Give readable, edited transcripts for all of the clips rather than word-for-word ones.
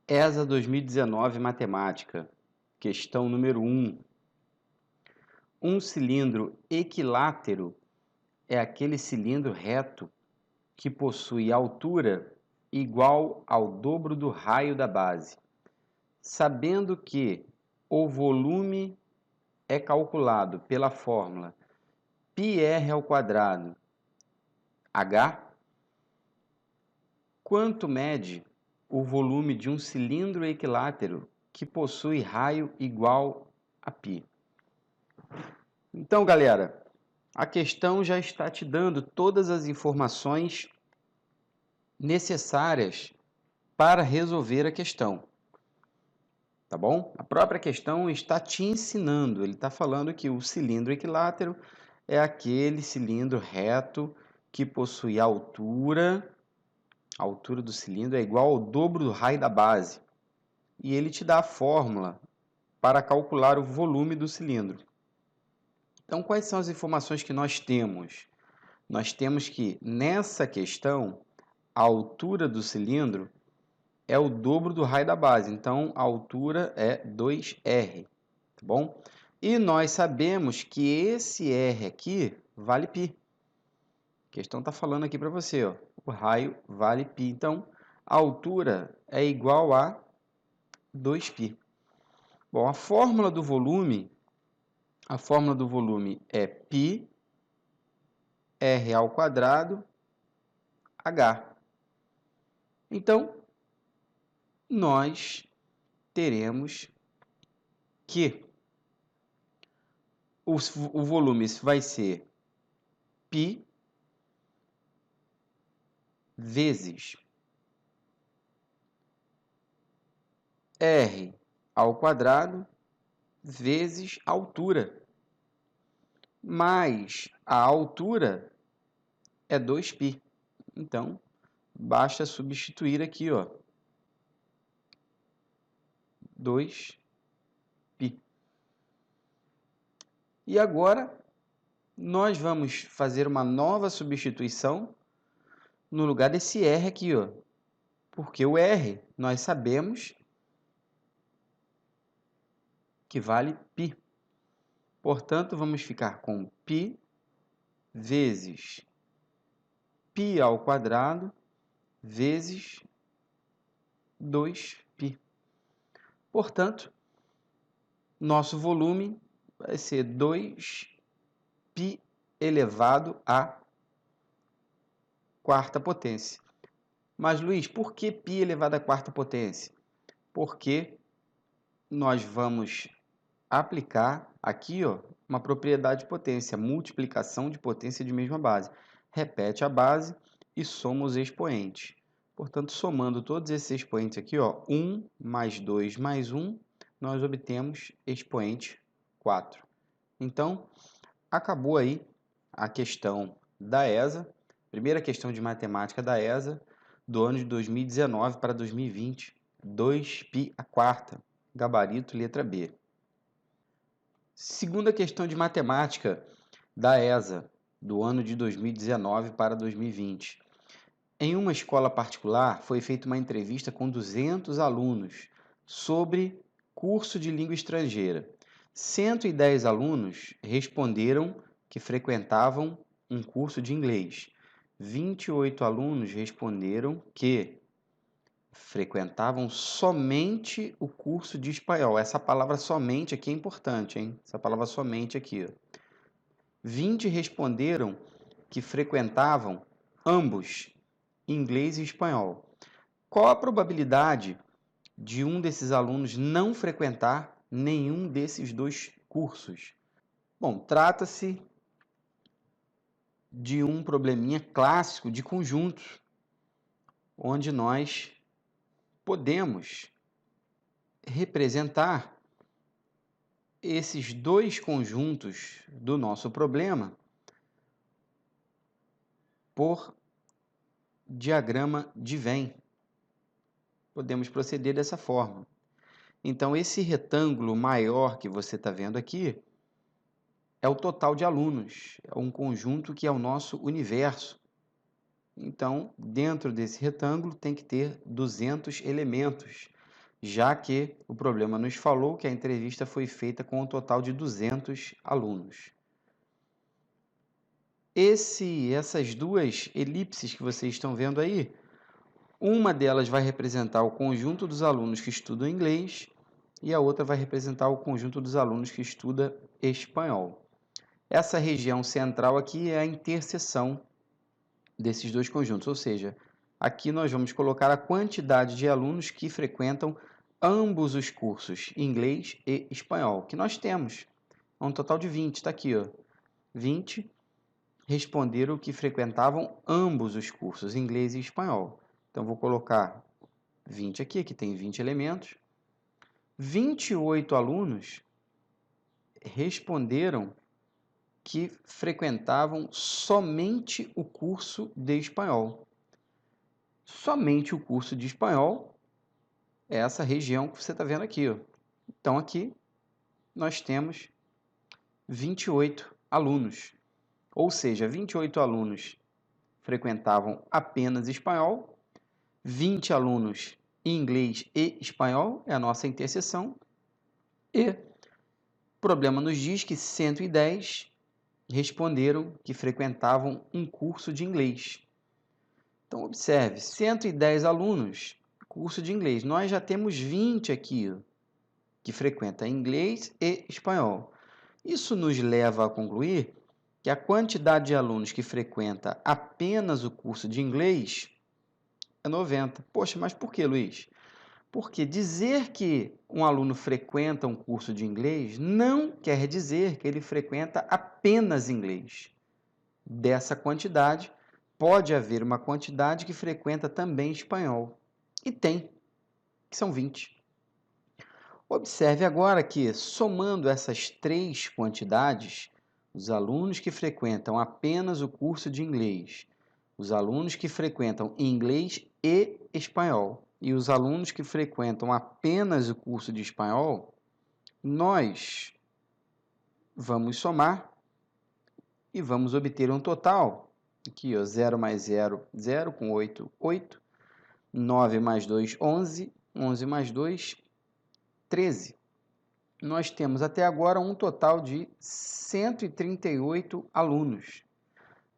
ESA 2019 Matemática, questão número 1. Um cilindro equilátero é aquele cilindro reto que possui altura igual ao dobro do raio da base. Sabendo que o volume é calculado pela fórmula πr², H, quanto mede o volume de um cilindro equilátero que possui raio igual a π? Então, galera, a questão já está te dando todas as informações necessárias para resolver a questão. Tá bom? A própria questão está te ensinando. Ele está falando que o cilindro equilátero é aquele cilindro reto que possui a altura do cilindro é igual ao dobro do raio da base. E ele te dá a fórmula para calcular o volume do cilindro. Então, quais são as informações que nós temos? Nós temos que, nessa questão, a altura do cilindro é o dobro do raio da base. Então, a altura é 2r, tá bom? E nós sabemos que esse r aqui vale π. A questão está falando aqui para você, ó, o raio vale π. Então, a altura é igual a 2π. Bom, a fórmula do volume é π r² H. Então, nós teremos que o volume vai ser π vezes r² vezes a altura. Mas a altura é 2π. Então, basta substituir aqui, ó, 2π. E agora, nós vamos fazer uma nova substituição no lugar desse r aqui, ó. Porque o r, nós sabemos que vale π. Portanto, vamos ficar com π vezes π² vezes 2π. Portanto, nosso volume vai ser 2π elevado à quarta potência. Mas, Luiz, por que π elevado à quarta potência? Porque nós vamos aplicar aqui, ó, uma propriedade de potência, multiplicação de potência de mesma base. Repete a base e soma os expoentes. Portanto, somando todos esses expoentes aqui, ó, 1 mais 2 mais 1, nós obtemos expoente 4. Então, acabou aí a questão da ESA, primeira questão de matemática da ESA, do ano de 2019 para 2020, 2π², gabarito letra B. Segunda questão de matemática da ESA, do ano de 2019 para 2020. Em uma escola particular, foi feita uma entrevista com 200 alunos sobre curso de língua estrangeira. 110 alunos responderam que frequentavam um curso de inglês. 28 alunos responderam que frequentavam somente o curso de espanhol. Essa palavra somente aqui é importante, hein? Essa palavra somente aqui. 20 responderam que frequentavam ambos, inglês e espanhol. Qual a probabilidade de um desses alunos não frequentar nenhum desses dois cursos? Bom, trata-se de um probleminha clássico de conjuntos, onde nós podemos representar esses dois conjuntos do nosso problema por diagrama de Venn. Podemos proceder dessa forma. Então, esse retângulo maior que você está vendo aqui é o total de alunos, é um conjunto que é o nosso universo. Então, dentro desse retângulo tem que ter 200 elementos. já que o problema nos falou que a entrevista foi feita com um total de 200 alunos. Essas duas elipses que vocês estão vendo aí, uma delas vai representar o conjunto dos alunos que estudam inglês e a outra vai representar o conjunto dos alunos que estuda espanhol. Essa região central aqui é a interseção desses dois conjuntos, ou seja, aqui nós vamos colocar a quantidade de alunos que frequentam ambos os cursos, inglês e espanhol, que nós temos. É um total de 20, está aqui, ó. 20 responderam que frequentavam ambos os cursos, inglês e espanhol. Então, vou colocar 20 aqui, que tem 20 elementos. 28 alunos responderam que frequentavam somente o curso de espanhol. Somente o curso de espanhol é essa região que você está vendo aqui, ó. Então, aqui nós temos 28 alunos. Ou seja, 28 alunos frequentavam apenas espanhol, 20 alunos inglês e espanhol, é a nossa interseção, e o problema nos diz que 110 responderam que frequentavam um curso de inglês. Então, observe, 110 alunos, curso de inglês. Nós já temos 20 aqui que frequentam inglês e espanhol. Isso nos leva a concluir que a quantidade de alunos que frequenta apenas o curso de inglês é 90. Poxa, mas por que, Luiz? Porque dizer que um aluno frequenta um curso de inglês não quer dizer que ele frequenta apenas inglês. Dessa quantidade, pode haver uma quantidade que frequenta também espanhol. E tem, que são 20. Observe agora que, somando essas três quantidades, os alunos que frequentam apenas o curso de inglês, os alunos que frequentam inglês e espanhol e os alunos que frequentam apenas o curso de espanhol, nós vamos somar e vamos obter um total. Aqui, ó, 0 mais 0, 0, com 8, 8. 9 mais 2, 11. 11 mais 2, 13. Nós temos até agora um total de 138 alunos.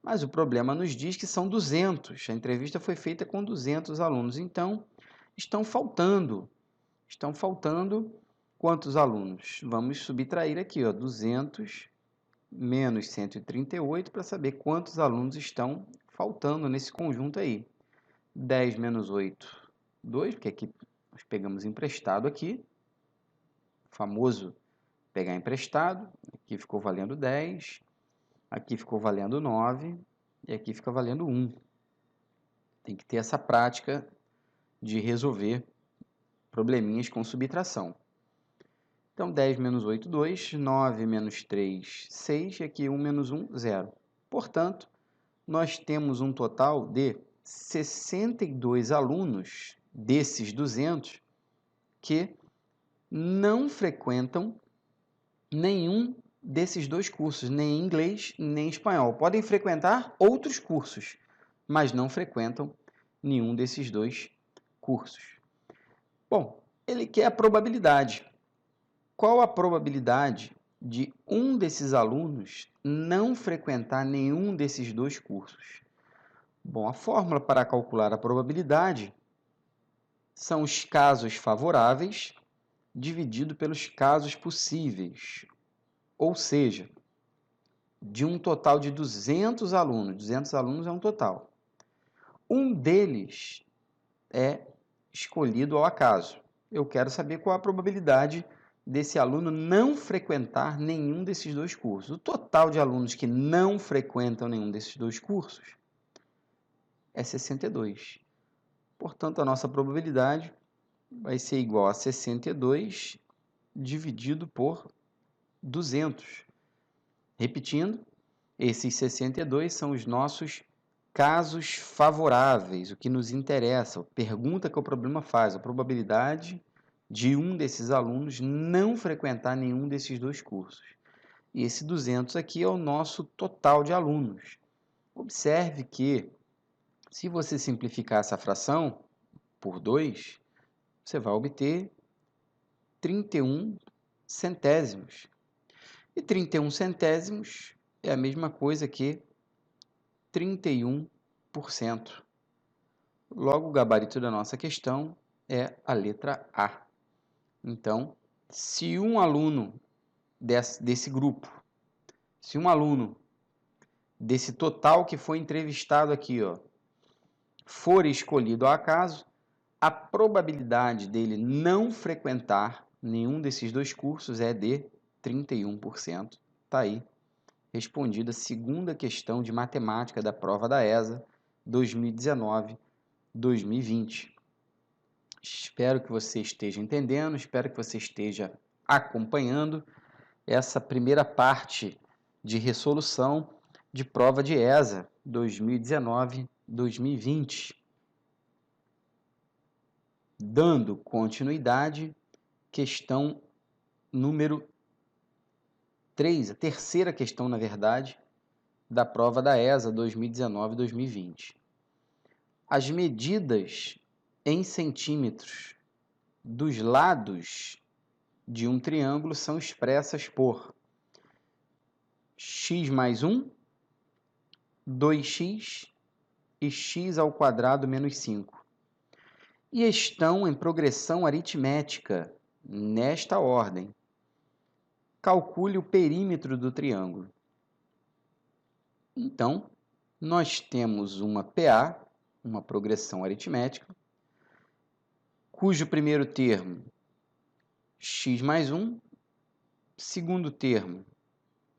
Mas o problema nos diz que são 200. A entrevista foi feita com 200 alunos. Então, estão faltando quantos alunos? Vamos subtrair aqui, ó, 200 menos 138 para saber quantos alunos estão faltando nesse conjunto aí. 10 menos 8, 2, porque aqui nós pegamos emprestado aqui. Famoso pegar emprestado. Aqui ficou valendo 10. Aqui ficou valendo 9. E aqui fica valendo 1. Tem que ter essa prática de resolver probleminhas com subtração. Então, 10 menos 8, 2. 9 menos 3, 6. E aqui 1 menos 1, 0. Portanto, nós temos um total de 62 alunos desses 200 que não frequentam nenhum desses dois cursos, nem inglês nem espanhol. Podem frequentar outros cursos, mas não frequentam nenhum desses dois cursos. Bom, ele quer a probabilidade. Qual a probabilidade de um desses alunos não frequentar nenhum desses dois cursos? Bom, a fórmula para calcular a probabilidade são os casos favoráveis dividido pelos casos possíveis. Ou seja, de um total de 200 alunos, 200 alunos é um total. Um deles é escolhido ao acaso. Eu quero saber qual a probabilidade desse aluno não frequentar nenhum desses dois cursos. O total de alunos que não frequentam nenhum desses dois cursos é 62. Portanto, a nossa probabilidade vai ser igual a 62 dividido por 200. Repetindo, esses 62 são os nossos casos favoráveis, o que nos interessa, a pergunta que o problema faz, a probabilidade de um desses alunos não frequentar nenhum desses dois cursos. E esse 200 aqui é o nosso total de alunos. Observe que, se você simplificar essa fração por 2, você vai obter 31 centésimos. E 31 centésimos é a mesma coisa que 31%. Logo, o gabarito da nossa questão é a letra A. Então, se um aluno desse grupo, se um aluno desse total que foi entrevistado aqui, ó, for escolhido ao acaso, a probabilidade dele não frequentar nenhum desses dois cursos é de 31%. Está aí respondida a segunda questão de matemática da prova da ESA 2019-2020. Espero que você esteja entendendo, espero que você esteja acompanhando essa primeira parte de resolução de prova de ESA 2019-2020. Dando continuidade, questão número 3, a terceira questão, na verdade, da prova da ESA 2019-2020. As medidas em centímetros dos lados de um triângulo são expressas por x mais 1, 2x e x ao quadrado menos 5. E estão em progressão aritmética nesta ordem. Calcule o perímetro do triângulo. Então, nós temos uma PA, uma progressão aritmética, cujo primeiro termo, x mais 1, segundo termo,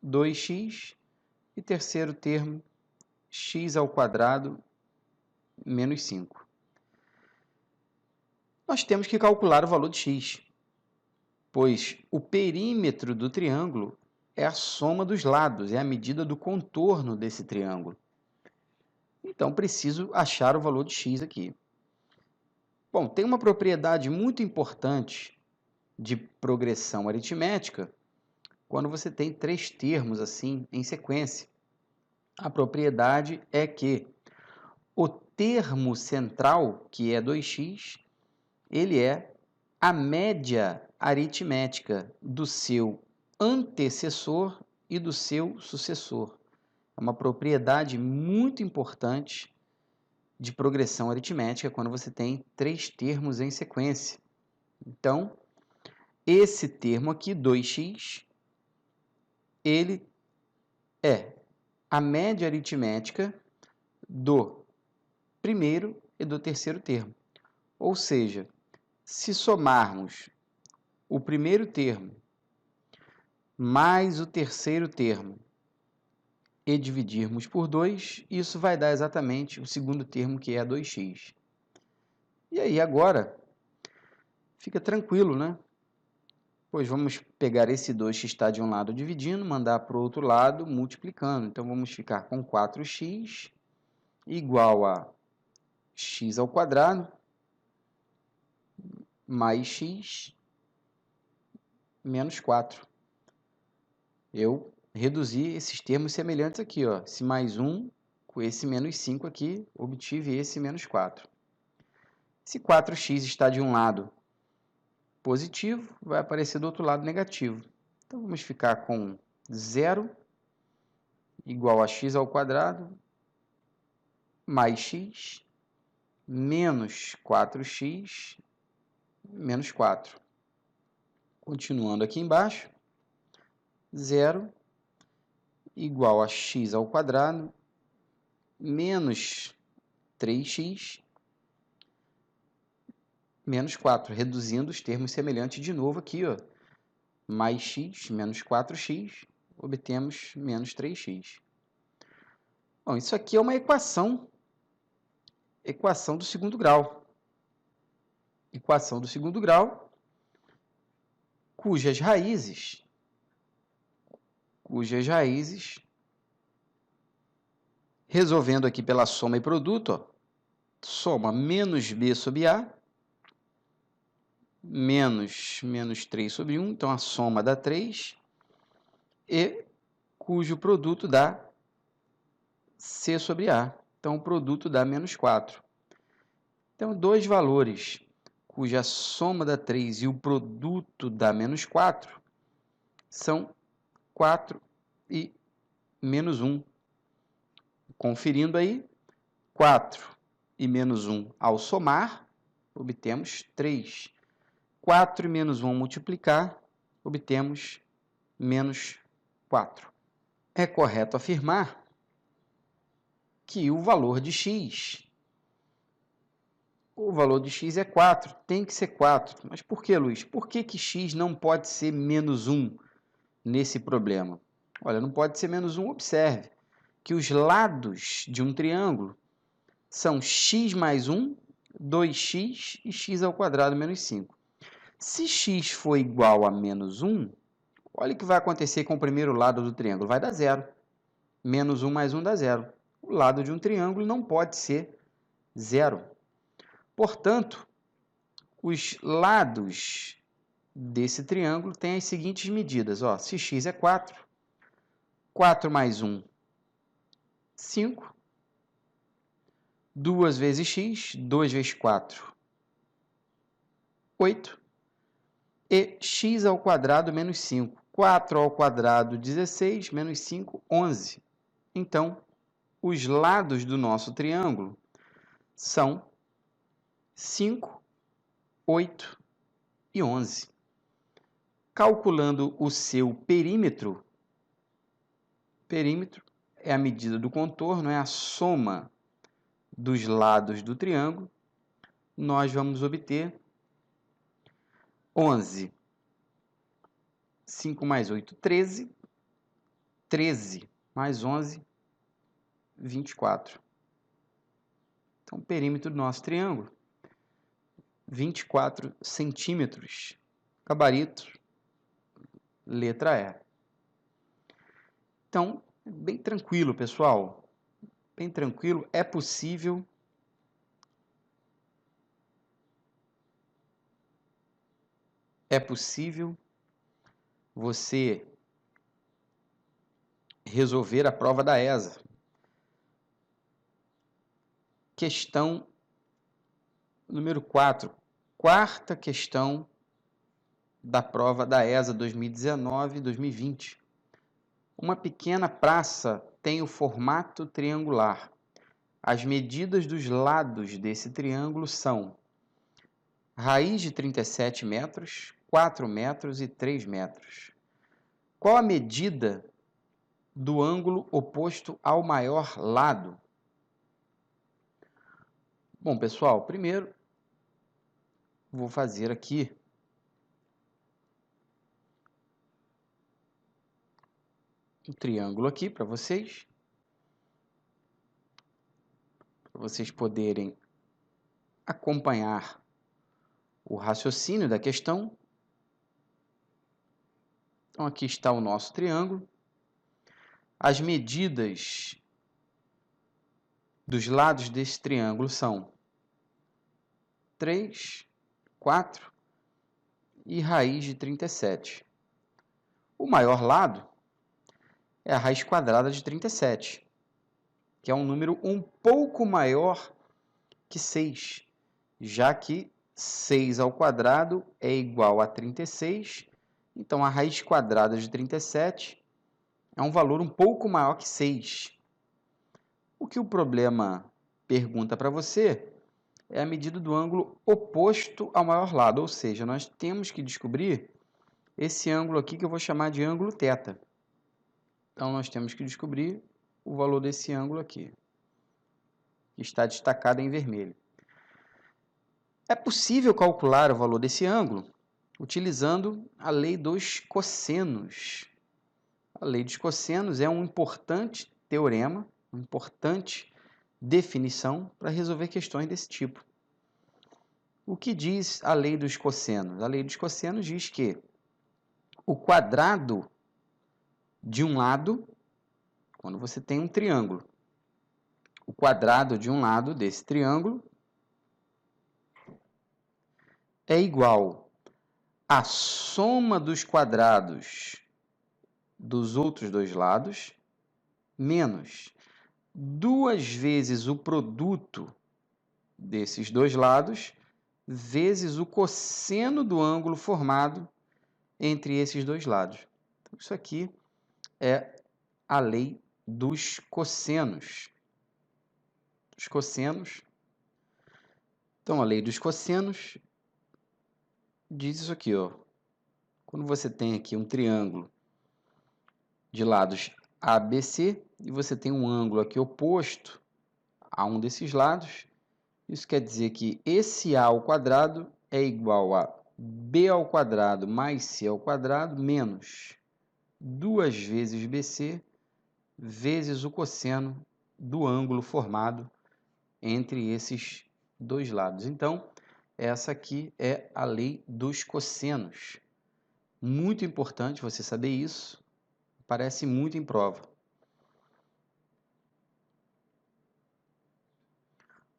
2x, e terceiro termo, x ao quadrado menos 5. Nós temos que calcular o valor de x, pois o perímetro do triângulo é a soma dos lados, é a medida do contorno desse triângulo. Então, preciso achar o valor de x aqui. Bom, tem uma propriedade muito importante de progressão aritmética quando você tem três termos assim em sequência. A propriedade é que o termo central, que é 2x, ele é a média aritmética do seu antecessor e do seu sucessor. É uma propriedade muito importante de progressão aritmética quando você tem três termos em sequência. Então, esse termo aqui, 2x, ele é a média aritmética do primeiro e do terceiro termo. Ou seja, se somarmos o primeiro termo mais o terceiro termo e dividirmos por 2, isso vai dar exatamente o segundo termo, que é 2x. E aí agora fica tranquilo, né? Pois vamos pegar esse 2 que está de um lado dividindo, mandar para o outro lado multiplicando. Então vamos ficar com 4x igual a x ao quadrado mais x menos 4. Eu reduzi esses termos semelhantes aqui, ó. Esse mais 1 com esse menos 5 aqui, obtive esse menos 4. Se 4x está de um lado positivo, vai aparecer do outro lado negativo. Então, vamos ficar com 0 igual a x ao quadrado mais x menos 4x menos 4. Continuando aqui embaixo, 0 igual a x ao quadrado menos 3x menos 4, reduzindo os termos semelhantes de novo aqui, ó. Mais x menos 4x, obtemos menos 3x. Bom, isso aqui é uma equação do segundo grau. Equação do segundo grau, cujas raízes, resolvendo aqui pela soma e produto, ó, soma menos b sobre a, menos 3 sobre 1, então a soma dá 3, e cujo produto dá c sobre a, então o produto dá menos 4. Então, dois valores cuja soma dá 3 e o produto dá menos 4, são 4 e menos 1. Conferindo aí, 4 e menos 1 ao somar, obtemos 3. 4 e menos 1 ao multiplicar, obtemos menos 4. É correto afirmar que o valor de x é 4, tem que ser 4. Mas por que, Luiz? Por que x não pode ser menos 1 nesse problema? Olha, não pode ser menos 1, observe que os lados de um triângulo são x mais 1, 2x e x ao quadrado menos 5. Se x for igual a menos 1, olha o que vai acontecer com o primeiro lado do triângulo, vai dar zero. Menos 1 mais 1 dá zero. O lado de um triângulo não pode ser zero. Portanto, os lados desse triângulo têm as seguintes medidas. Ó, se x é 4, 4 mais 1, 5. 2 vezes x, 2 vezes 4, 8. E x ao quadrado menos 5. 4 ao quadrado, 16, menos 5, 11. Então, os lados do nosso triângulo são 5, 8 e 11. Calculando o seu perímetro, perímetro é a medida do contorno, é a soma dos lados do triângulo, nós vamos obter 11. 5 mais 8, 13. 13 mais 11, 24. Então, o perímetro do nosso triângulo, 24 centímetros. Gabarito, letra E. Então, bem tranquilo, pessoal. Bem tranquilo. É possível você resolver a prova da ESA. Questão número 4. Quarta questão da prova da ESA 2019-2020. Uma pequena praça tem o formato triangular. As medidas dos lados desse triângulo são raiz de 37 metros, 4 metros e 3 metros. Qual a medida do ângulo oposto ao maior lado? Bom, pessoal, primeiro vou fazer aqui um triângulo aqui para vocês poderem acompanhar o raciocínio da questão. Então, aqui está o nosso triângulo. As medidas dos lados desse triângulo são 3, 4 e raiz de 37. O maior lado é a raiz quadrada de 37, que é um número um pouco maior que 6, já que 6 ao quadrado é igual a 36, então a raiz quadrada de 37 é um valor um pouco maior que 6. O que o problema pergunta para você é a medida do ângulo oposto ao maior lado, ou seja, nós temos que descobrir esse ângulo aqui que eu vou chamar de ângulo θ. Então, nós temos que descobrir o valor desse ângulo aqui, que está destacado em vermelho. É possível calcular o valor desse ângulo utilizando a lei dos cossenos. A lei dos cossenos é um importante teorema, uma importante definição para resolver questões desse tipo. O que diz a lei dos cossenos? A lei dos cossenos diz que o quadrado de um lado, quando você tem um triângulo, o quadrado de um lado desse triângulo é igual à soma dos quadrados dos outros dois lados, menos 2 vezes o produto desses dois lados, vezes o cosseno do ângulo formado entre esses dois lados. Então, isso aqui é a lei dos cossenos. Então, a lei dos cossenos diz isso aqui, ó. Quando você tem aqui um triângulo de lados ABC e você tem um ângulo aqui oposto a um desses lados, isso quer dizer que esse A ao quadrado é igual a B ao quadrado mais C ao quadrado menos 2 vezes BC vezes o cosseno do ângulo formado entre esses dois lados. Então, essa aqui é a lei dos cossenos. Muito importante você saber isso, parece muito em prova.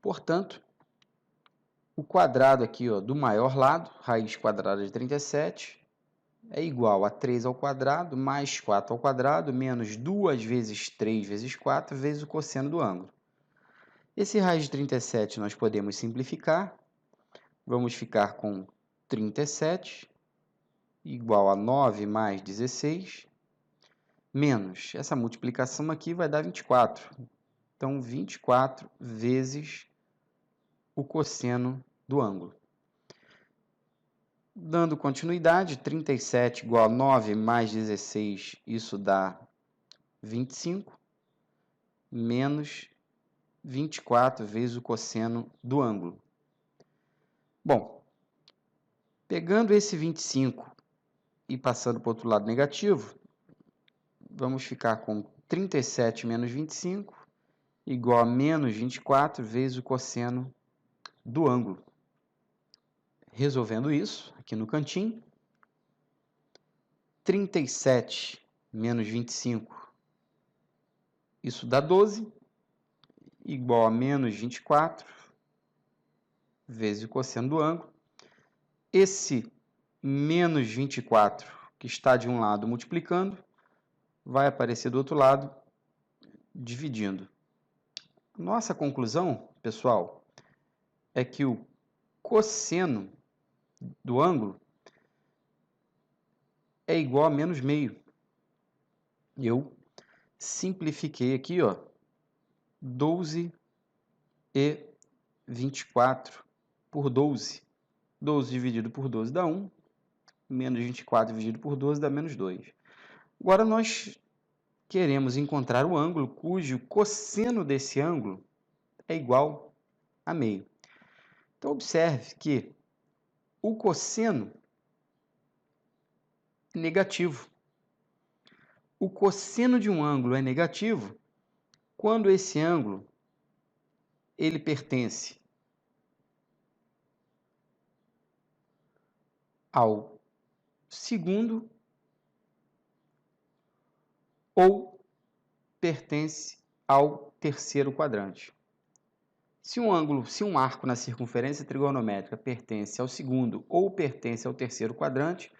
Portanto, o quadrado aqui, ó, do maior lado, raiz quadrada de 37, é igual a 3 ao quadrado mais 4 ao quadrado menos 2 vezes 3 vezes 4 vezes o cosseno do ângulo. Esse raiz de 37 nós podemos simplificar. Vamos ficar com 37 igual a 9 mais 16, menos, essa multiplicação aqui vai dar 24. Então, 24 vezes o cosseno do ângulo. Dando continuidade, 37 igual a 9 mais 16, isso dá 25, menos 24 vezes o cosseno do ângulo. Bom, pegando esse 25 e passando para o outro lado negativo, vamos ficar com 37 menos 25 igual a menos 24 vezes o cosseno do ângulo. Resolvendo isso, aqui no cantinho, 37 menos 25, isso dá 12, igual a menos 24 vezes o cosseno do ângulo. Esse menos 24 que está de um lado multiplicando, vai aparecer do outro lado dividindo. Nossa conclusão, pessoal, é que o cosseno do ângulo é igual a menos meio. Eu simplifiquei aqui, ó, 12 e 24 por 12. 12 dividido por 12 dá 1, menos 24 dividido por 12 dá menos 2. Agora, nós queremos encontrar o ângulo cujo cosseno desse ângulo é igual a meio. Então, observe que o cosseno é negativo. O cosseno de um ângulo é negativo quando esse ângulo ele pertence ao segundo ou pertence ao terceiro quadrante. Se um arco na circunferência trigonométrica pertence ao segundo ou pertence ao terceiro quadrante,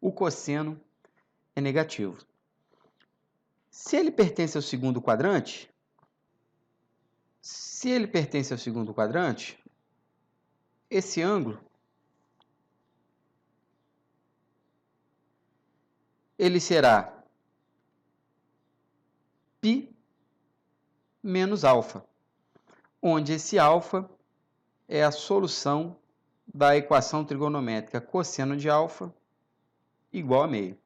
o cosseno é negativo. Se ele pertence ao segundo quadrante, esse ângulo ele será π menos alfa, onde esse alfa é a solução da equação trigonométrica cosseno de alfa igual a meio.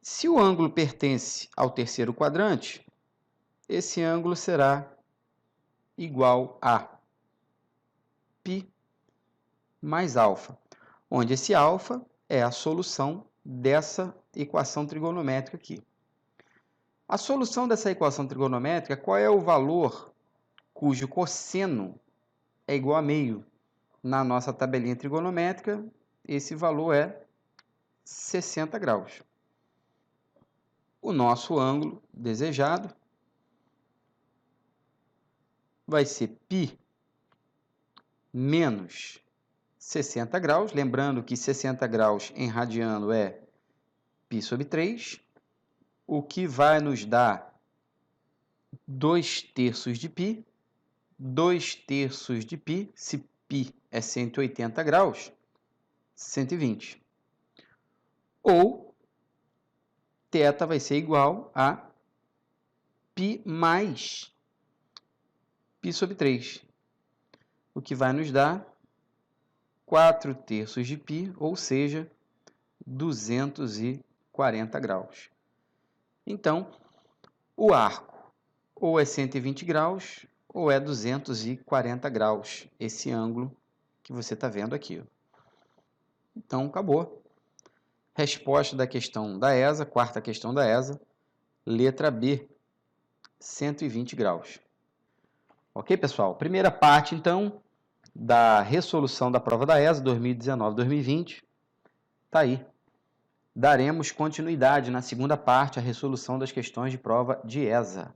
Se o ângulo pertence ao terceiro quadrante, esse ângulo será igual a π mais alfa, onde esse alfa é a solução dessa equação trigonométrica aqui. A solução dessa equação trigonométrica, qual é o valor cujo cosseno é igual a meio? Na nossa tabelinha trigonométrica, esse valor é 60 graus. O nosso ângulo desejado vai ser π menos 60 graus. Lembrando que 60 graus em radiano é π sobre 3, o que vai nos dar 2 terços de π. 2 terços de π, se π é 180 graus, 120. Ou θ vai ser igual a π mais π sobre 3, o que vai nos dar 4/3 de π, ou seja, 240 graus. Então, o arco ou é 120 graus ou é 240 graus, esse ângulo que você está vendo aqui. Então, acabou. Resposta da questão da ESA, quarta questão da ESA, letra B, 120 graus. Ok, pessoal? Primeira parte, então, da resolução da prova da ESA 2019-2020, está aí. Daremos continuidade na segunda parte, a resolução das questões de prova de ESA.